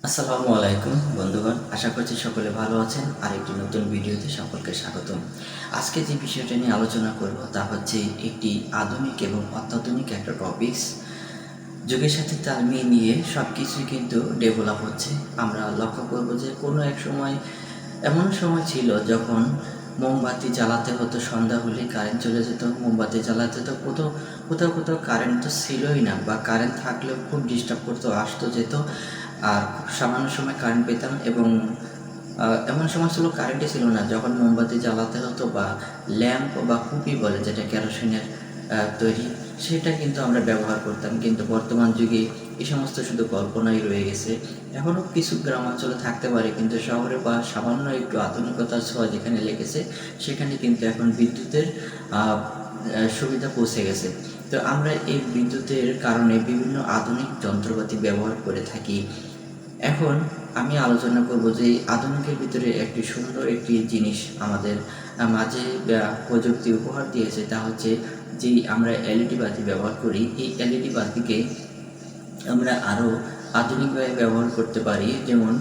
আসসালামু আলাইকুম বন্ধুগণ, আশা করছি সকলে ভালো আছেন। আরেকটি নতুন ভিডিওতে সকলকে স্বাগতম। আজকে যে বিষয়টা নিয়ে আলোচনা করব তা হচ্ছে একটি আধুনিক এবং অত্যাধুনিক একটা টপিকস। যুগের সাথে তাল মিলিয়ে সব কিছুই কিন্তু ডেভেলপ হচ্ছে। আমরা লক্ষ্য করব যে কোনো এক সময় এমন সময় ছিল যখন মোমবাতি জ্বালাতে হতো, সন্ধ্যা হলে কারেন্ট চলে যেত, মোমবাতি জ্বালাতে হতো। কোথাও কোথাও কোথাও কারেন্ট তো ছিলই না, বা কারেন্ট থাকলেও খুব ডিস্টার্ব করতো, আসতো যেত। আর খুব সামান্য সময় কারেন্ট পেতাম, এবং এমন সময় ছিল কারেন্টই ছিল না যখন মোমবাতি জ্বালাতে হতো, বা ল্যাম্প বা কুপি বলে যেটা কেরোসিনের তৈরি, সেটা কিন্তু আমরা ব্যবহার করতাম। কিন্তু বর্তমান যুগে এই সমস্ত শুধু কল্পনাই রয়ে গেছে। এখনও কিছু গ্রামাঞ্চলে থাকতে পারে, কিন্তু শহরে বা সামান্য একটু আধুনিকতার ছোঁয়া যেখানে লেগেছে সেখানে কিন্তু এখন বিদ্যুতের সুবিধা পৌঁছে গেছে। তো আমরা এই বিদ্যুতের কারণে বিভিন্ন আধুনিক যন্ত্রপাতি ব্যবহার করে থাকি। এখন আমি আলোচনা করব যে আধুনিকের ভিতরে একটি সুন্দর একটি জিনিস আমাদের মাঝে প্রযুক্তি উপহার দিয়েছে, তা হচ্ছে যে আমরা এলইডি বাতি ব্যবহার করি। এই এলইডি বাতিকে আমরা আরও আধুনিকভাবে ব্যবহার করতে পারি। যেমন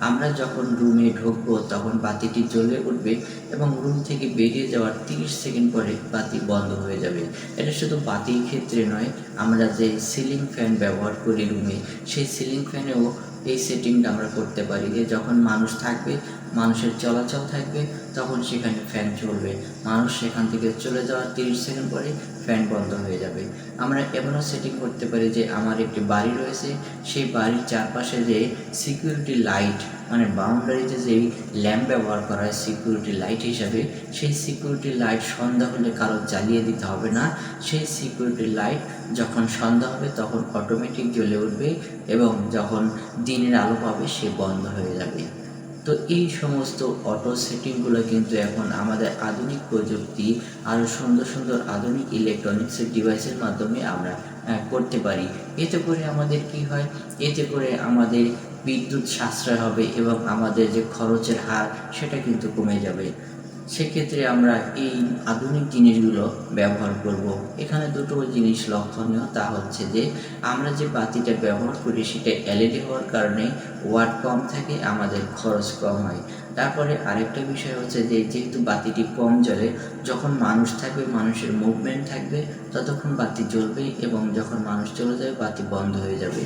আমরা যখন রুমে ঢুকবো তখন বাতিটি জ্বলে উঠবে, এবং রুম থেকে বেরিয়ে যাওয়ার 30 সেকেন্ড পরে বাতি বন্ধ হয়ে যাবে। এটা শুধু বাতির ক্ষেত্রে নয়, আমরা যে সিলিং ফ্যান ব্যবহার করি রুমে, সেই সিলিং ফ্যানেও এই সেটিংটা আমরা করতে পারি যে যখন মানুষ থাকবে, মানুষের চলাচল থাকবে, তখন সেখানে ফ্যান চলবে। মানুষ সেখান থেকে চলে যাওয়ার 30 সেকেন্ড পরে ফ্যান বন্ধ হয়ে যাবে। আমরা এমনও সেটিং করতে পারি যে আমার একটি বাড়ি রয়েছে, সেই বাড়ির চারপাশে যে সিকিউরিটি লাইট, মানে বাউন্ডারিতে যেই ল্যাম্প ব্যবহার করা হয় সিকিউরিটি লাইট হিসাবে, সেই সিকিউরিটি লাইট সন্ধ্যা হলে কারো জ্বালিয়ে দিতে হবে না। সেই সিকিউরিটি লাইট যখন সন্ধ্যা হবে তখন অটোমেটিক জ্বলে উঠবে, এবং যখন দিনের আলো পাবে সে বন্ধ হয়ে যাবে। তো এই সমস্ত অটো সেটিংগুলো কিন্তু এখন আমাদের আধুনিক প্রযুক্তি, আরও সুন্দর সুন্দর আধুনিক ইলেকট্রনিক্সের ডিভাইসের মাধ্যমে আমরা করতে পারি। এতে করে আমাদের কি হয়, এতে করে আমাদের বিদ্যুৎ সাশ্রয় হবে, এবং আমাদের যে খরচের হার সেটা কিন্তু কমে যাবে। সেক্ষেত্রে আমরা এই আধুনিক জিনিসগুলো ব্যবহার করব। এখানে দুটো জিনিস লক্ষণীয়, তা হচ্ছে যে আমরা যে বাতিটা ব্যবহার করি সেটা এলইডি হওয়ার কারণে ওয়াট কম থাকে, আমাদের খরচ কম হয়। তারপরে আরেকটা বিষয় হচ্ছে যে যেহেতু বাতিটি কম জ্বলে, যখন মানুষ থাকবে, মানুষের মুভমেন্ট থাকবে, ততক্ষণ বাতি জ্বলবে, এবং যখন মানুষ চলে যাবে বাতি বন্ধ হয়ে যাবে।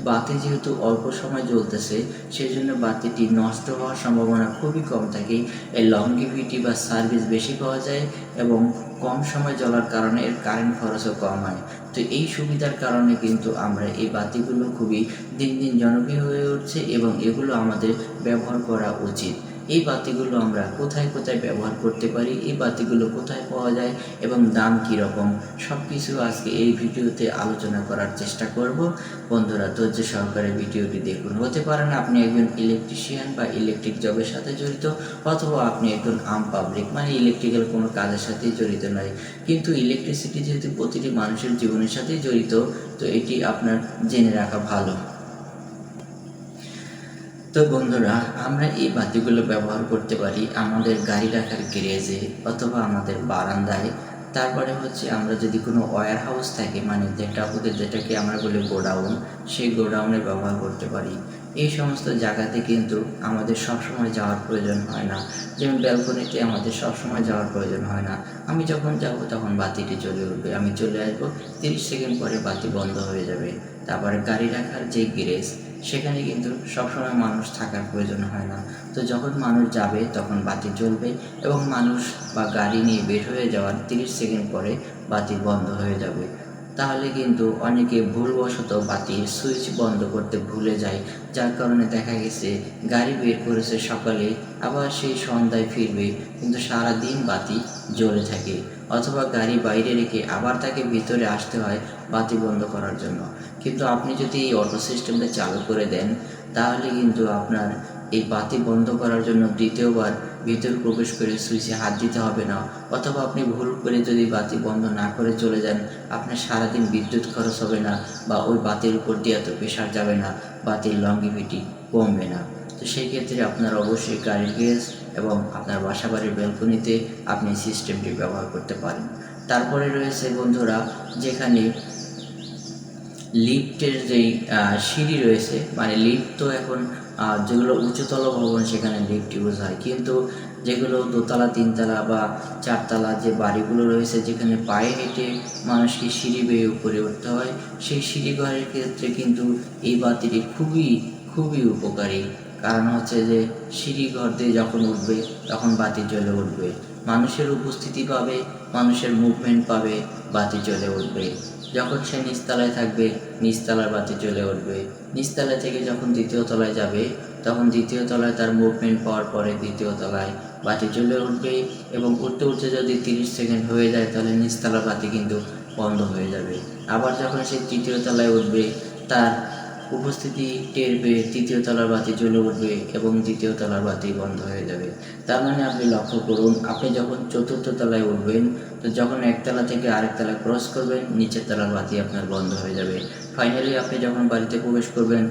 বাতি যেহেতু অল্প সময় জ্বলতেছে, সেই জন্য বাতিটি নষ্ট হওয়ার সম্ভাবনা খুবই কম থাকে। এর লংগিভিটি বা সার্ভিস বেশি পাওয়া যায়, এবং কম সময় জ্বলার কারণে এর কারেন্ট খরচও কম হয়। তো এই সুবিধার কারণে কিন্তু আমরা এই বাতিগুলো খুবই দিন দিন জনপ্রিয় হয়ে উঠছে, এবং এগুলো আমাদের ব্যবহার করা উচিত। এই বাতিগুলো আমরা কোথায় কোথায় ব্যবহার করতে পারি, এই বাতিগুলো কোথায় পাওয়া যায়, এবং দাম কীরকম, সব কিছু আজকে এই ভিডিওতে আলোচনা করার চেষ্টা করব। বন্ধুরা, ধৈর্য সহকারে ভিডিওটি দেখুন। হতে পারেন আপনি একজন ইলেকট্রিশিয়ান বা ইলেকট্রিক জবের সাথে জড়িত, অথবা আপনি একজন পাবলিক, মানে ইলেকট্রিক্যাল কোনো কাজের সাথেই জড়িত নয়, কিন্তু ইলেকট্রিসিটি যেহেতু প্রতিটি মানুষের জীবনের সাথেই জড়িত, তো এটি আপনার জেনে রাখা ভালো। তো বন্ধুরা, আমরা এই বাতিগুলো ব্যবহার করতে পারি আমাদের গাড়ি রাখার গ্যারেজে, অথবা আমাদের বারান্দায়। তারপরে হচ্ছে আমরা যদি কোনো ওয়্যার হাউস থাকে, মানে যেটাকে আমরা বলি গোডাউন, সেই গোডাউনে ব্যবহার করতে পারি। এই সমস্ত জায়গাতে কিন্তু আমাদের সবসময় যাওয়ার প্রয়োজন হয় না। যেমন ব্যালকনিতে আমাদের সবসময় যাওয়ার প্রয়োজন হয় না। আমি যখন যাব তখন বাতিটি জ্বলে উঠবে, আমি চলে আসবো, 30 সেকেন্ড পরে বাতি বন্ধ হয়ে যাবে। তারপরে গাড়ি রাখার যে গ্যারেজ, সেখানে কিন্তু সবসময় মানুষ থাকার প্রয়োজন হয় না। তো যখন মানুষ যাবে তখন বাতি জ্বলবে, এবং মানুষ বা গাড়ি নিয়ে বের হয়ে যাওয়ার 30 সেকেন্ড পরে বাতি বন্ধ হয়ে যাবে। তাহলে কিন্তু অনেকে ভুলবশত বাতির সুইচ বন্ধ করতে ভুলে যায়, যার কারণে দেখা গেছে গাড়ি বের করেছে সকালে, আবার সেই সন্ধ্যায় ফিরবে, কিন্তু সারা দিন বাতি জ্বলে থাকে। অথবা গাড়ি বাইরে রেখে আবার তাকে ভিতরে আসতে হয় বাতি বন্ধ করার জন্য। কিন্তু আপনি যদি এই অটো সিস্টেমটা চালু করে দেন, তাহলে কিন্তু আপনার এই বাতি বন্ধ করার জন্য দ্বিতীয়বার ভিতরে প্রবেশ করে সুইচে হাত দিতে হবে না। অথবা আপনি ভুল করে যদি বাতি বন্ধ না করে চলে যান, আপনার সারাদিন বিদ্যুৎ খরচ হবে না, বা ওই বাতির উপর দিয়ে এত প্রেশার যাবে না, বাতির লংগিভিটি কমবে না। তো সেই ক্ষেত্রে আপনার অবশ্যই গাড়ির গ্যারেজ এবং আপনার বাসা বাড়ির ব্যালকনিতে আপনি সিস্টেমটি ব্যবহার করতে পারেন। তারপরে রয়েছে বন্ধুরা, যেখানে লিফটের যেই সিঁড়ি রয়েছে, মানে লিফট তো এখন যেগুলো উঁচুতলা ভবন সেখানে লিফট ইউজ হয়, কিন্তু যেগুলো দোতলা তিনতলা বা চারতলা যে বাড়িগুলো রয়েছে যেখানে পায়ে হেঁটে মানুষকে সিঁড়ি বেয়ে উপরে উঠতে হয়, সেই সিঁড়ি ঘরের ক্ষেত্রে কিন্তু এই বাতিটি খুবই খুবই উপকারী। কারণ হচ্ছে যে সিঁড়ি ঘর দিয়ে যখন উঠবে তখন বাতি জ্বলে উঠবে, মানুষের উপস্থিতি পাবে, মানুষের মুভমেন্ট পাবে, বাতি জ্বলে উঠবে। যখন সে নিচতলায় থাকবে নিচতলার বাতি জ্বলে উঠবে, নিচতলা থেকে যখন দ্বিতীয় তলায় যাবে তখন দ্বিতীয় তলায় তার মুভমেন্ট পাওয়ার পরে দ্বিতীয় তলায় বাতি জ্বলে উঠবে, এবং উঠতে উঠতে যদি 30 সেকেন্ড হয়ে যায় তাহলে নিচতলার বাতি কিন্তু বন্ধ হয়ে যাবে। আবার যখন সে তৃতীয় তলায় উঠবে তার উপস্থিতি টের পেয়ে তৃতীয় তলার বাতি জ্বলে উঠবে এবং দ্বিতীয় তলার বাতি বন্ধ হয়ে যাবে। তার মানে আপনি লক্ষ্য করুন, আপনি যখন চতুর্থ তলায় উঠবেন তো যখন একতলা থেকে আরেক তলায় ক্রস করবেন নিচের তলার বাতি আপনার বন্ধ হয়ে যাবে। ফাইনালি আপনি যখন বাড়িতে প্রবেশ করবেন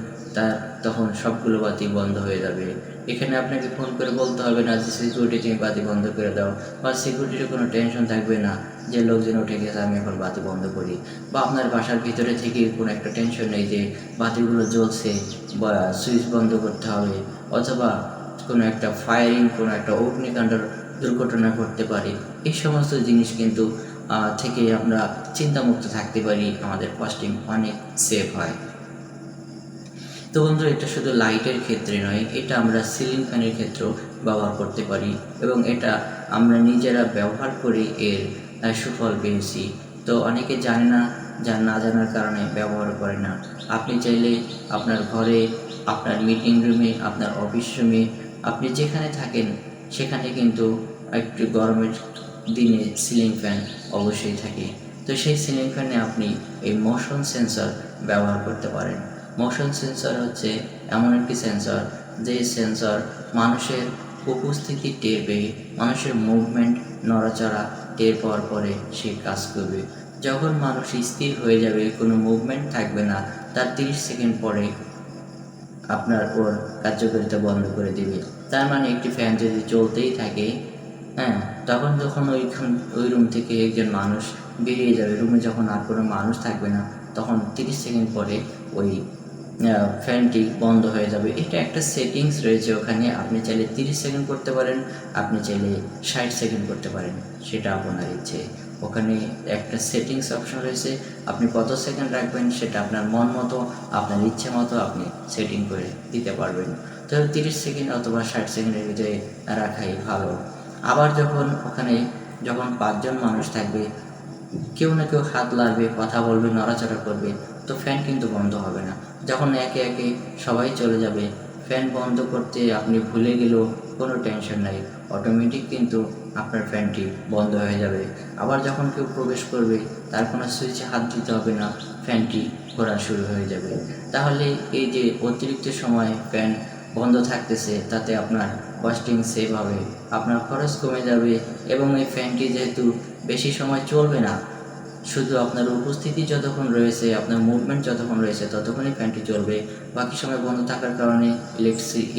তখন সবগুলো বাতি বন্ধ হয়ে যাবে। এখানে আপনাকে ফোন করে বলতে হবে না যে সিকিউরিটি তুমি বাতি বন্ধ করে দাও, বা সিকিউরিটির কোনো টেনশন থাকবে না যে লোকজন উঠে গেছে আমি এখন বাতি বন্ধ করি, বা আপনার বাসার ভিতরে থেকে কোনো একটা টেনশন নেই যে বাতিগুলো জ্বলছে বা সুইচ বন্ধ করতে হবে, অথবা কোনো একটা ফায়ারিং কোনো একটা অগ্নিকাণ্ডের দুর্ঘটনা ঘটতে পারে। এই সমস্ত জিনিস কিন্তু থেকে আমরা চিন্তামুক্ত থাকতে পারি, আমাদের কস্টিং অনেক সেভ হয়। তো বন্ধু, এটা শুধু লাইটের ক্ষেত্রে নয়, এটা আমরা সিলিং ফ্যানের ক্ষেত্রেও ব্যবহার করতে পারি, এবং এটা আমরা নিজেরা ব্যবহার করে এর সুফল পেয়েছি। তো অনেকে জানে না, না জানার কারণে ব্যবহার করে না। আপনি চাইলে আপনার ঘরে, আপনার মিটিং রুমে, আপনার অফিস রুমে, আপনি যেখানে থাকেন সেখানে কিন্তু একটু গরমের দিনে সিলিং ফ্যান অবশ্যই থাকে। তো সেই সিলিং ফ্যানে আপনি এই মোশন সেন্সর ব্যবহার করতে পারেন। মোশন সেন্সর হচ্ছে এমন একটি সেন্সর যে সেন্সর মানুষের উপস্থিতি টের পেয়ে মানুষের মুভমেন্ট নড়াচড়া টের পাওয়ার পরে সে কাজ করবে। যখন মানুষ স্থির হয়ে যাবে, কোনো মুভমেন্ট থাকবে না, তার 30 সেকেন্ড পরে আপনার ওর কার্যকারিতা বন্ধ করে দেবে। তার মানে একটি ফ্যান যদি চলতেই থাকে, হ্যাঁ, তখন যখন ওই রুম থেকে একজন মানুষ বেরিয়ে যাবে, রুমে যখন আর কোনো মানুষ থাকবে না, তখন 30 সেকেন্ড পরে ওই ফ্যানটি বন্ধ হয়ে যাবে। এটা একটা সেটিংস রয়েছে ওখানে, আপনি চাইলে 30 সেকেন্ড করতে পারেন, আপনি চাইলে 60 সেকেন্ড করতে পারেন, সেটা আপনার ইচ্ছে। ওখানে একটা সেটিংস অপশন রয়েছে, আপনি কত সেকেন্ড রাখবেন সেটা আপনার মন মতো, আপনার ইচ্ছে মতো আপনি সেটিং করে দিতে পারবেন। তো 30 সেকেন্ড অথবা 60 সেকেন্ডের ভিতরে রাখাই ভালো। আবার যখন 5 জন মানুষ থাকবে, কেউ না কেউ হাত লাড়বে, কথা বলবে, নড়াচড়া করবে, তো ফ্যান কিন্তু বন্ধ হবে না। যখন একে একে সবাই চলে যাবে, ফ্যান বন্ধ করতে আপনি ভুলে গেলেও কোনো টেনশন নাই, অটোমেটিক কিন্তু আপনার ফ্যানটি বন্ধ হয়ে যাবে। আবার যখন কেউ প্রবেশ করবে তার কোনো সুইচে হাত দিতে হবে না, ফ্যানটি ঘোরা শুরু হয়ে যাবে। তাহলে এই যে অতিরিক্ত সময় ফ্যান বন্ধ থাকতেছে তাতে আপনার কস্টিং সেভ হবে, আপনার খরচ কমে যাবে, এবং এই ফ্যানটি যেহেতু বেশি সময় চলবে না, শুধু আপনার উপস্থিতি যতক্ষণ রয়েছে, আপনার মুভমেন্ট যতক্ষণ রয়েছে ততক্ষণই ফ্যানটি চলবে। বাকি সময় বন্ধ থাকার কারণে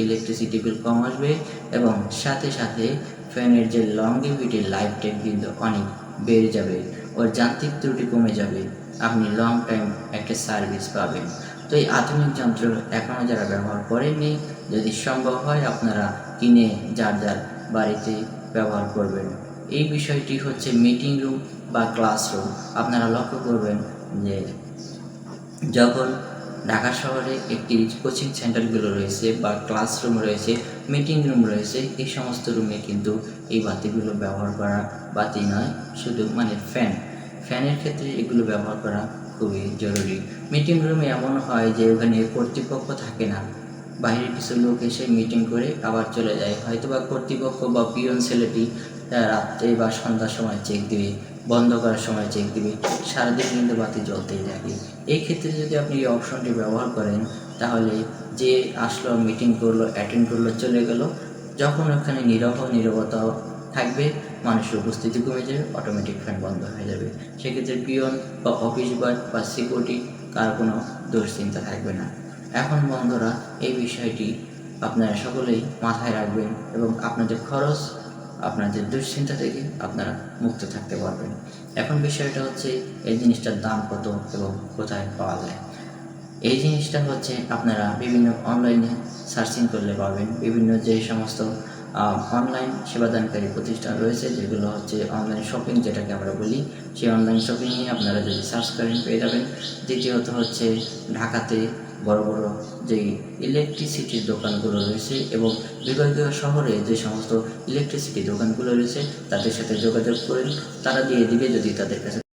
ইলেকট্রিসিটি বিল কম আসবে, এবং সাথে সাথে ফ্যানের যে লংজিভিটি লাইফ টাইম কিন্তু অনেক বেড়ে যাবে, ওর যান্ত্রিক ত্রুটি কমে যাবে, আপনি লং টাইম একটা সার্ভিস পাবেন। তো এই আধুনিক যন্ত্র এখনও যারা ব্যবহার করেননি, যদি সম্ভব হয় আপনারা কিনে যার যার বাড়িতে ব্যবহার করবেন। এই বিষয়টি হচ্ছে মিটিং রুম বা ক্লাসরুম। আপনারা লক্ষ্য করবেন যে যখন ঢাকা শহরে একটি কোচিং সেন্টারগুলো রয়েছে বা ক্লাসরুম রয়েছে, মিটিং রুম রয়েছে, এই সমস্ত রুমে কিন্তু এই বাতিগুলো ব্যবহার করা, বাতি নয় শুধু মানে ফ্যানের ক্ষেত্রে এগুলো ব্যবহার করা খুবই জরুরি। মিটিং রুমে এমন হয় যে ওখানে কর্তৃপক্ষ থাকে না, বাইরের কিছু লোক এসে মিটিং করে আবার চলে যায়, হয়তো বা কর্তৃপক্ষ বা পিয়ন ছেলেটি রাত্রে বা সন্ধ্যার সময় চেক দিবে, বন্ধ করার সময় চেক দিবে, সারাদিন কিন্তু বাতি জ্বলতেই থাকে। এই ক্ষেত্রে যদি আপনি এই অপশনটি ব্যবহার করেন তাহলে যে আসলো, মিটিং করলো, অ্যাটেন্ড করলো, চলে গেল, যখন ওখানে নীরবতা থাকবে, মানুষের উপস্থিতি কমে যাবে, অটোমেটিক ফ্যান বন্ধ হয়ে যাবে। সেক্ষেত্রে পিয়ন বা অফিস বয় বা সিকিউরিটি কার কোনো দুশ্চিন্তা থাকবে না। এখন বন্ধুরা, এই বিষয়টি আপনারা সকলেই মাথায় রাখবেন, এবং আপনাদের খরচ, আপনাদের দুশ্চিন্তা থেকে আপনারা মুক্ত থাকতে পারবেন। এখন বিষয়টা হচ্ছে এই জিনিসটার দাম কত এবং কোথায় পাওয়া যায়। এই জিনিসটা হচ্ছে আপনারা বিভিন্ন অনলাইনে সার্চিং করলে পাবেন। বিভিন্ন যে সমস্ত অনলাইন সেবাদানকারী প্রতিষ্ঠান রয়েছে, যেগুলো হচ্ছে অনলাইন শপিং যেটাকে আমরা বলি, সেই অনলাইন শপিংয়ে আপনারা যদি সার্চ করেন পেয়ে যাবেন। দ্বিতীয়ত হচ্ছে ঢাকাতে বড় বড় যেই ইলেকট্রিসিটির দোকানগুলো রয়েছে এবং বিভাগীয় শহরে যে সমস্ত ইলেকট্রিসিটি দোকানগুলো রয়েছে তাদের সাথে যোগাযোগ করেন, তারা দিয়ে দিবে যদি তাদের কাছে